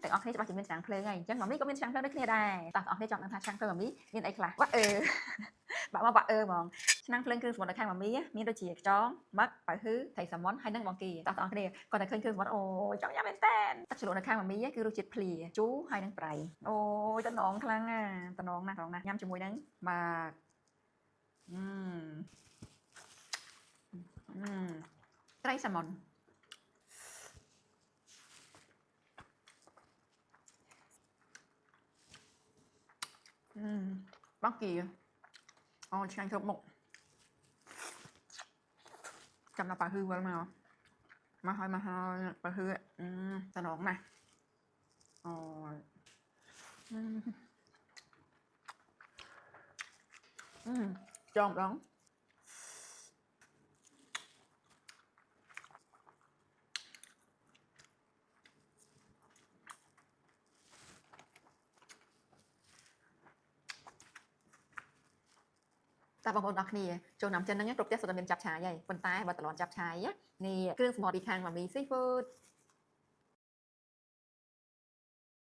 ទាំងអស់គ្នាច្បាស់ជាមានឆ្នាំងភ្លើងហើយអញ្ចឹងម៉ាមីក៏មានឆ្នាំងភ្លើងដូចគ្នាដែរតោះបងប្អូនចង់ដឹងថាឆ្នាំងភ្លើងម៉ាមីមានអីខ្លះវ៉ាបាក់មកបាក់ហ្មងឆ្នាំងភ្លើងគ្រឿងសមុទ្រនៅខាងម៉ាមីមានដូចជាខ្យងមឹកបើហ៊ឺត្រីសាម៉ុនហើយនិងបង្គាតោះបងប្អូនគ្នាគាត់តែឃើញគ្រឿងសមុទ្រអូយចង់ញ៉ាំមែនតើទឹកជ្រលក់នៅខាងម៉ាមីគឺរសជាតិភ្លាជូរហើយនិងប្រៃអូយតំណងខ្លាំងណាតំណងណាស់ញ៉ាំជាមួយនឹងមកត្រីសាម៉ុនបង្គាអូឆ្ងាញ់គ្រប់មុខចាំដល់បើហ៊ឺវិលមកហើយបើហ៊ឺតំណងណាស់អូយចង់ម្ដងតែបងប្អូនអរគ្នាចូលឆ្នាំចិនហ្នឹងគ្រប់ផ្ទះសុទ្ធតែមានចាប់ឆាយហើយប៉ុន្តែបើតឡនចាប់ឆាយនេះគ្រឿងសមុទ្រពីខាងម៉ាមី Seafood